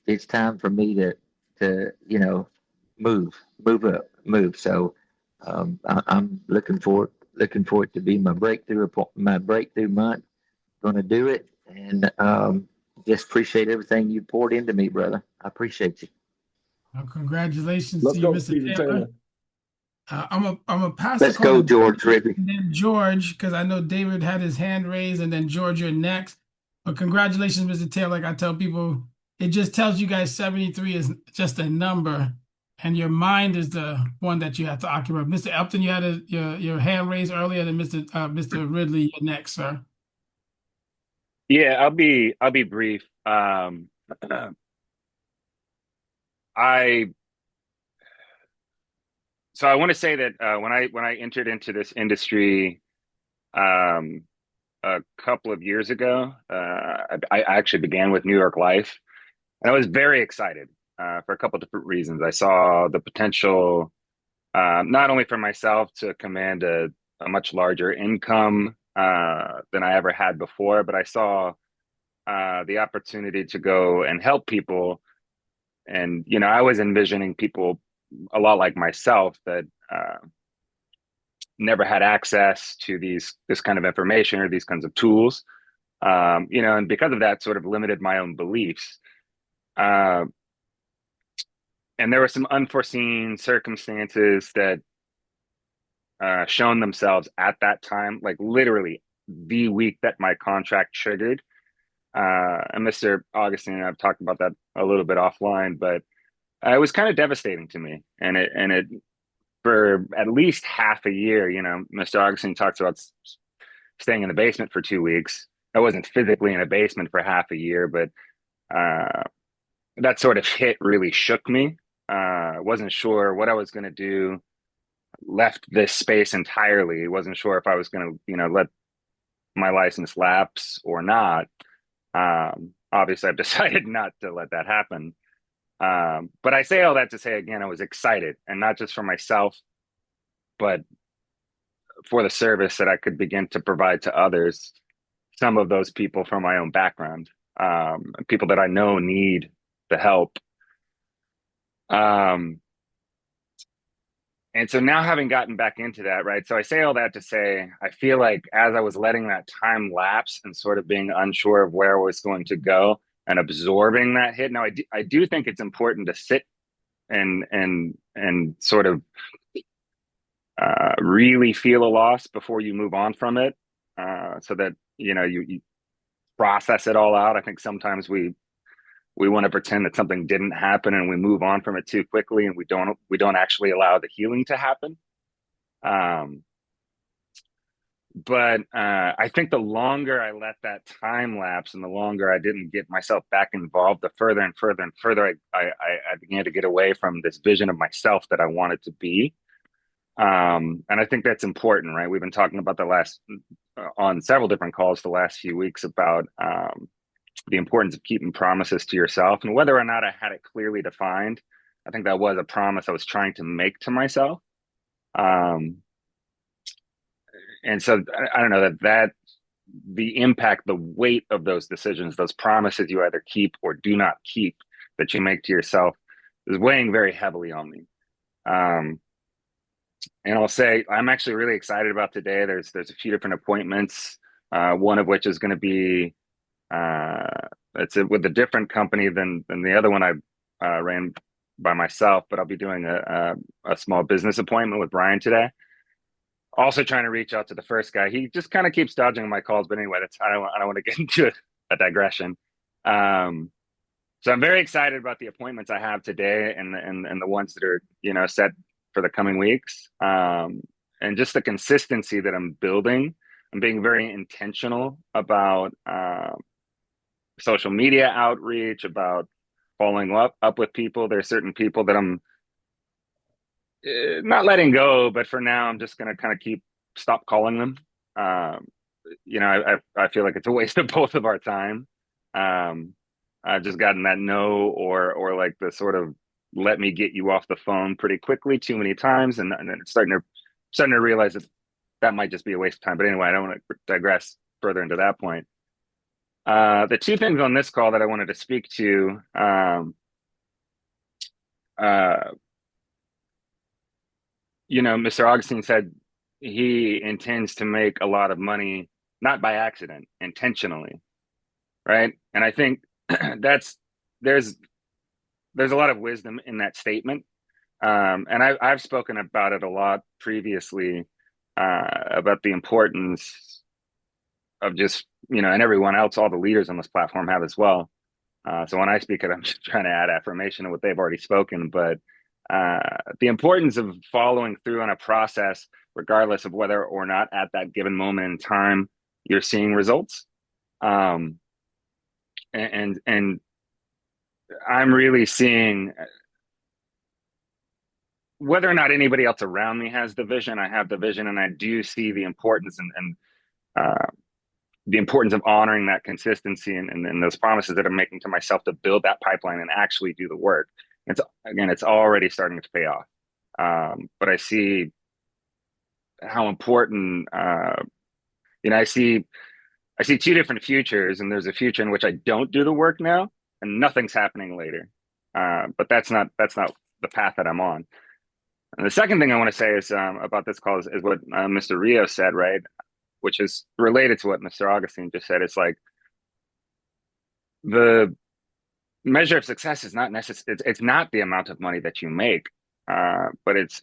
it's time for me to move, move up, move. So I'm looking forward to be my breakthrough month. Going to do it, and just appreciate everything you poured into me, brother. I appreciate you. Well, congratulations to Let's you, go, Mr. Stephen Taylor. Taylor. I'm a pass the Let's call go, to George Ridley. and then George, because I know David had his hand raised, and then George, you're next. But congratulations, Mr. Taylor. Like I tell people, it just tells you guys 73 is just a number, and your mind is the one that you have to occupy. Mr. Elton, you had your hand raised earlier, then Mr. Ridley, you're next, sir. Yeah, I'll be brief. I I want to say that when I entered into this industry um, a couple of years ago, I actually began with New York Life, and I was very excited for a couple of different reasons. I saw the potential not only for myself to command a much larger income than I ever had before, but I saw the opportunity to go and help people. And I was envisioning people a lot like myself that never had access to this kind of information or these kinds of tools. And because of that, sort of limited my own beliefs. Uh, and there were some unforeseen circumstances that shown themselves at that time, like literally the week that my contract triggered. And Mr. Augustine and I've talked about that a little bit offline, but it was kind of devastating to me. And it for at least half a year, Mr. Augustine talks about staying in the basement for 2 weeks. I wasn't physically in a basement for half a year, but that sort of hit really shook me. Wasn't sure what I was going to do. Left this space entirely. Wasn't sure if I was going to, let my license lapse or not. Obviously, I've decided not to let that happen. But I say all that to say, again, I was excited, and not just for myself, but for the service that I could begin to provide to others. Some of those people from my own background, people that I know need the help. And so now, having gotten back into that, right? So I say all that to say, I feel like as I was letting that time lapse and sort of being unsure of where I was going to go and absorbing that hit. Now, I do think it's important to sit and sort of really feel a loss before you move on from it, so that you process it all out. I think sometimes we want to pretend that something didn't happen and we move on from it too quickly, and we don't actually allow the healing to happen. Um, but I think the longer I let that time lapse and the longer I didn't get myself back involved, the further and further and further I began to get away from this vision of myself that I wanted to be. And I think that's important, right? We've been talking about on several different calls the last few weeks about the importance of keeping promises to yourself, and whether or not I had it clearly defined. I think that was a promise I was trying to make to myself. Um, and so I don't know that the impact, the weight of those decisions, those promises you either keep or do not keep that you make to yourself is weighing very heavily on me. And I'll say I'm actually really excited about today. There's a few different appointments, one of which is going to be it's with a different company than the other one I ran by myself, but I'll be doing a small business appointment with Brian today. Also trying to reach out to the first guy. He just kind of keeps dodging my calls, but anyway, I don't want to get into a digression. So I'm very excited about the appointments I have today and the ones that are set for the coming weeks. And just the consistency that I'm building. I'm being very intentional about social media outreach, about following up with people. There are certain people that I'm not letting go, but for now, I'm just going to kind of stop calling them. I feel like it's a waste of both of our time. I've just gotten that no or like the sort of let me get you off the phone pretty quickly too many times, and then it's starting to realize that might just be a waste of time. But anyway, I don't want to digress further into that point. The two things on this call that I wanted to speak to, Mr. Augustine said he intends to make a lot of money, not by accident, intentionally, right? And I think there's a lot of wisdom in that statement. And I've spoken about it a lot previously, about the importance of just, and everyone else, all the leaders on this platform have as well. So when I speak it, I'm just trying to add affirmation to what they've already spoken. But the importance of following through on a process, regardless of whether or not at that given moment in time you're seeing results. And I'm really seeing, whether or not anybody else around me has the vision, I have the vision, and I do see the importance and the importance of honoring that consistency and those promises that I'm making to myself to build that pipeline and actually do the work. It's already starting to pay off. But I see how important, I see two different futures, and there's a future in which I don't do the work now and nothing's happening later. But that's not the path that I'm on. And the second thing I want to say is about this call is what Mr. Rio said, right? Which is related to what Mr. Augustine just said. It's like the measure of success is not necessary. It's not the amount of money that you make, but it's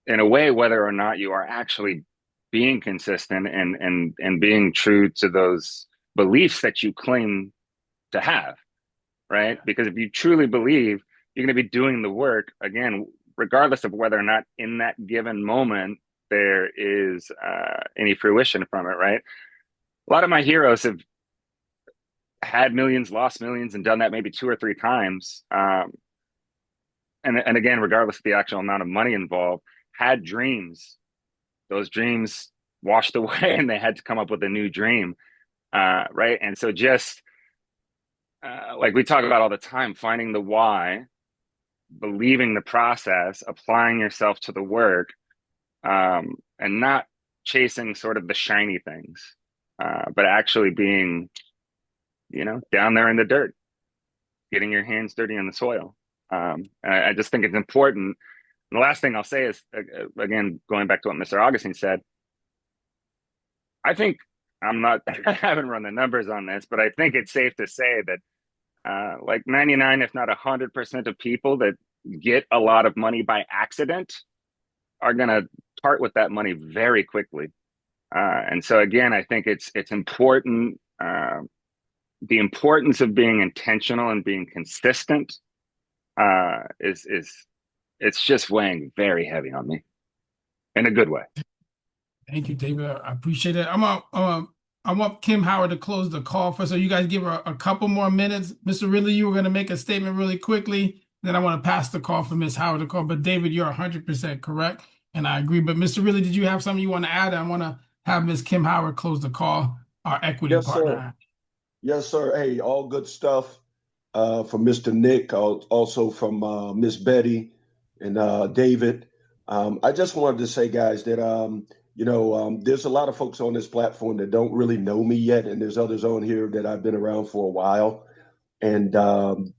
in a way whether or not you are actually being consistent and being true to those beliefs that you claim to have, right? Because if you truly believe, you're going to be doing the work again, regardless of whether or not in that given moment there is any fruition from it, right? A lot of my heroes have had millions, lost millions, and done that maybe 2 or 3 times. And again, regardless of the actual amount of money involved, had dreams. Those dreams washed away, and they had to come up with a new dream, right? And so just like we talk about all the time, finding the why, believing the process, applying yourself to the work, and not chasing sort of the shiny things, but actually being, down there in the dirt, getting your hands dirty in the soil. I just think it's important. And the last thing I'll say is, again, going back to what Mr. Augustine said, I think I haven't run the numbers on this, but I think it's safe to say that like 99, if not 100% of people that get a lot of money by accident are going to part with that money very quickly. And so again, I think it's important, the importance of being intentional and being consistent is it's just weighing very heavy on me. in a good way. Thank you, David. I appreciate it. I want Kim Howard to close the call for, so you guys give her a couple more minutes. Mr. Ridley, you were going to make a statement really quickly. Then I want to pass the call for Ms. Howard to call. But David, you're 100% correct, and I agree. But Mr. Ridley, did you have something you want to add? I want to have Ms. Kim Howard close the call, our equity Yes, sir. partner. Yes, sir. Hey, all good stuff from Mr. Nick, also from Miss Betty and David. I just wanted to say, guys, that there's a lot of folks on this platform that don't really know me yet, and there's others on here that I've been around for a while. And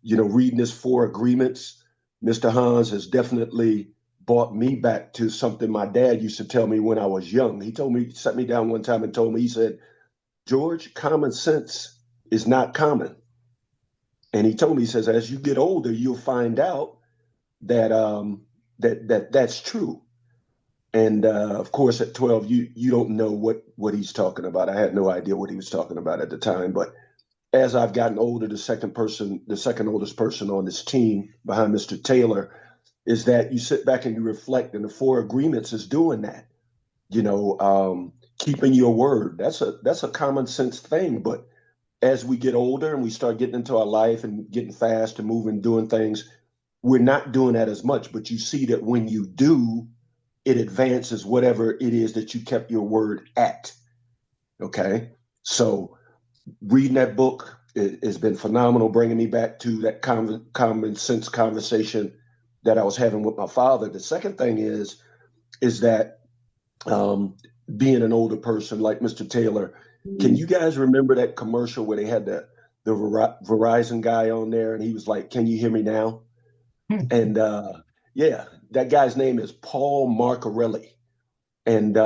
reading this 4 agreements, Mr. Hans has definitely brought me back to something my dad used to tell me when I was young. He sat me down one time and told me, he said, "George, common sense is not common." And he told me, he says, as you get older, you'll find out that that's true. And of course, at 12, you don't know what he's talking about. I had no idea what he was talking about at the time. But as I've gotten older, the second oldest person on this team behind Mr. Taylor, is that you sit back and you reflect, and the 4 agreements is doing that. Keeping your word. That's a common sense thing. But as we get older and we start getting into our life and getting fast and moving, doing things, we're not doing that as much. But you see that when you do, it advances whatever it is that you kept your word at. Okay. So reading that book has been phenomenal, bringing me back to that common sense conversation that I was having with my father. The second thing is that being an older person like Mr. Taylor, can you guys remember that commercial where they had the Verizon guy on there and he was like, "Can you hear me now?" And yeah, that guy's name is Paul Marcarelli. And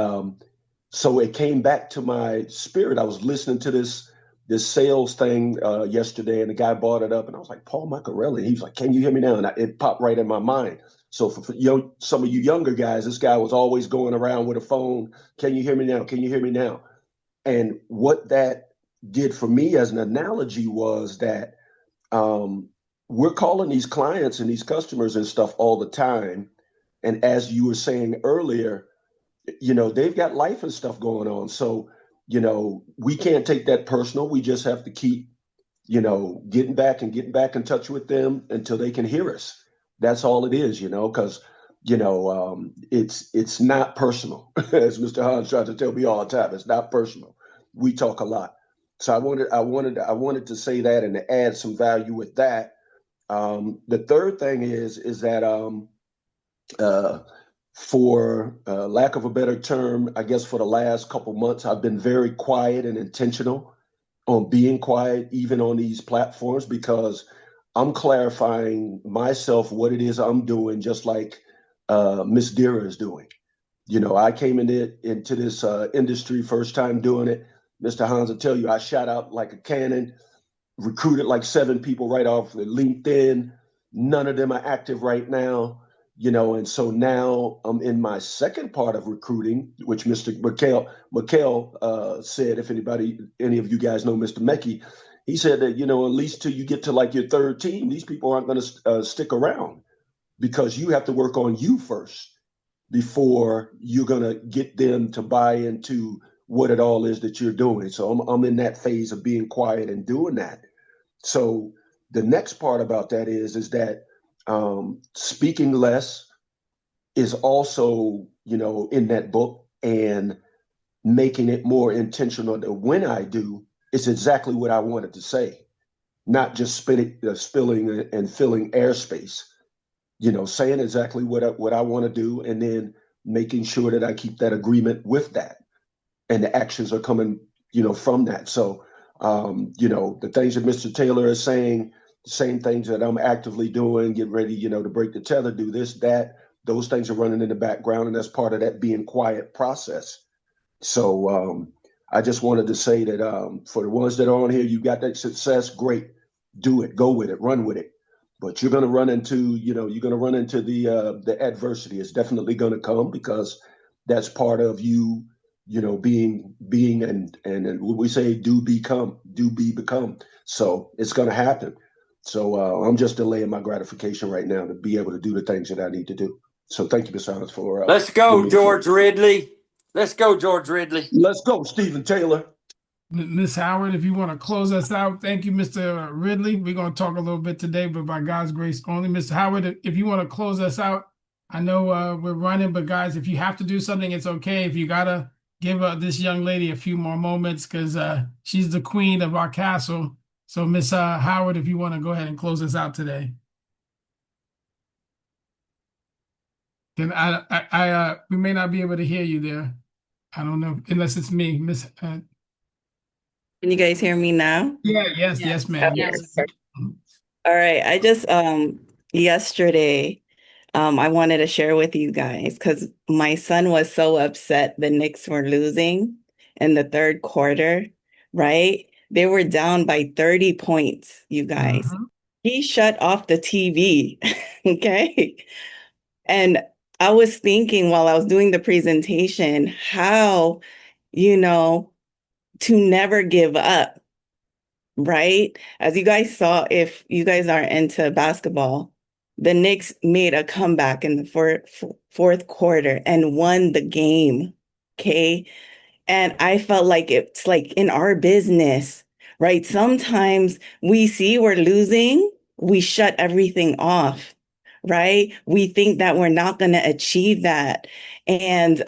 so it came back to my spirit. I was listening to this sales thing yesterday, and the guy brought it up, and I was like, "Paul Marcarelli." He was like, "Can you hear me now?" And it popped right in my mind. So for some of you younger guys, this guy was always going around with a phone. "Can you hear me now? Can you hear me now?" And what that did for me as an analogy was that we're calling these clients and these customers and stuff all the time. And as you were saying earlier, they've got life and stuff going on. So, we can't take that personal. We just have to keep, getting back in touch with them until they can hear us. That's all it is, because, it's not personal. As Mr. Hans tried to tell me all the time, it's not personal. We talk a lot. So I wanted to say that and to add some value with that. The third thing is that for lack of a better term, I guess for the last couple months, I've been very quiet and intentional on being quiet, even on these platforms, because I'm clarifying myself what it is I'm doing, just like Miss Dira is doing. I came into this industry first time doing it. Mr. Hans will tell you, I shot out like a cannon, recruited like 7 people right off of LinkedIn. None of them are active right now, and so now I'm in my second part of recruiting, which Mr. McHale said, if any of you guys know Mr. Mekki, he said that, at least till you get to like your 3rd team, these people aren't going to stick around, because you have to work on you first before you're going to get them to buy into what it all is that you're doing. So I'm in that phase of being quiet and doing that. So the next part about that is that speaking less is also, in that book, and making it more intentional that when I do, it's exactly what I wanted to say, not just spilling and filling airspace, saying exactly what I want to do, and then making sure that I keep that agreement with that. And the actions are coming, from that. So, the things that Mr. Taylor is saying, the same things that I'm actively doing, get ready, to break the tether, do this, that, those things are running in the background. And that's part of that being quiet process. So I just wanted to say that for the ones that are on here, you got that success, great, do it, go with it, run with it. But you're going to run into, the adversity. It's definitely going to come, because that's part of you, being and what we say, do be become. So it's going to happen. So I'm just delaying my gratification right now to be able to do the things that I need to do. So thank you, Ms. Howard, for Let's giving go, me the floor. George Ridley. Let's go, George Ridley. Let's go, Stephen Taylor. Miss Howard, if you want to close us out, thank you, Mr. Ridley. We're going to talk a little bit today, but by God's grace only. Mr. Howard, if you want to close us out, I know we're running, but guys, if you have to do something, it's okay. If you got to give this young lady a few more moments because she's the queen of our castle. So, Miss Howard, if you want to go ahead and close us out today. Then we may not be able to hear you there. I don't know, unless it's me, Miss. Can you guys hear me now? Yeah, yes, ma'am. Okay. Yes. All right. I just yesterday I wanted to share with you guys because my son was so upset the Knicks were losing in the third quarter, right? They were down by 30 points, you guys. He shut off the TV. Okay. And I was thinking while I was doing the presentation, how, to never give up, right? As you guys saw, if you guys are into basketball, the Knicks made a comeback in the fourth quarter and won the game. Okay. And I felt like it's like in our business, right? Sometimes we see we're losing, we shut everything off, right? We think that we're not going to achieve that. And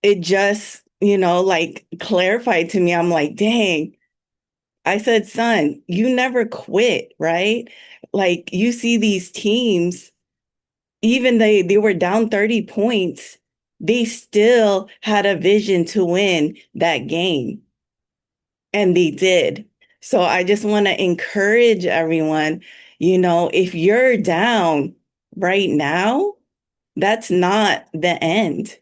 it just, like clarified to me. I'm like, dang, I said, son, you never quit, right? Like you see these teams, even they were down 30 points, they still had a vision to win that game. And they did. So I just want to encourage everyone, if you're down right now, that's not the end.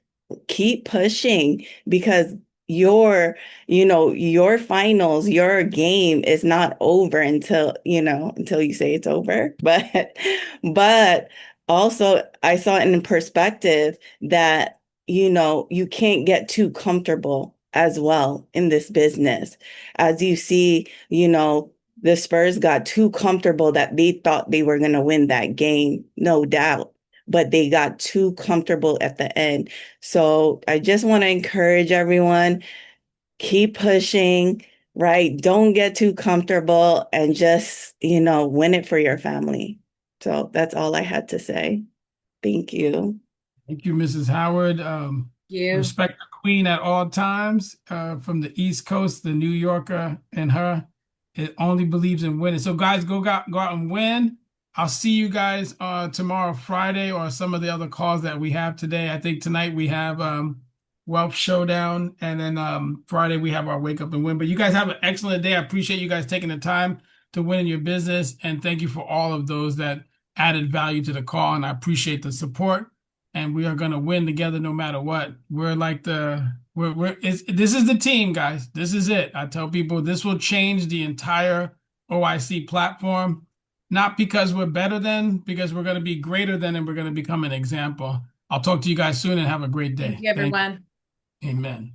Keep pushing because your finals, your game is not over until you say it's over. But also I saw it in perspective that, you can't get too comfortable as well in this business. As you see, the Spurs got too comfortable that they thought they were going to win that game, no doubt, but they got too comfortable at the end. So I just want to encourage everyone, keep pushing, right? Don't get too comfortable and just, win it for your family. So that's all I had to say. Thank you. Thank you, Mrs. Howard. Respect the queen at all times. From the East Coast, the New Yorker and her, it only believes in winning. So guys, go out and win. I'll see you guys tomorrow, Friday, or some of the other calls that we have today. I think tonight we have Wealth Showdown, and then Friday we have our Wake Up and Win. But you guys have an excellent day. I appreciate you guys taking the time to win in your business, and thank you for all of those that added value to the call, and I appreciate the support. And we are going to win together no matter what. We're like this is the team, guys. This is it. I tell people this will change the entire OIC platform, not because we're better than, because we're going to be greater than, and we're going to become an example. I'll talk to you guys soon and have a great day. Thank you, everyone. Amen.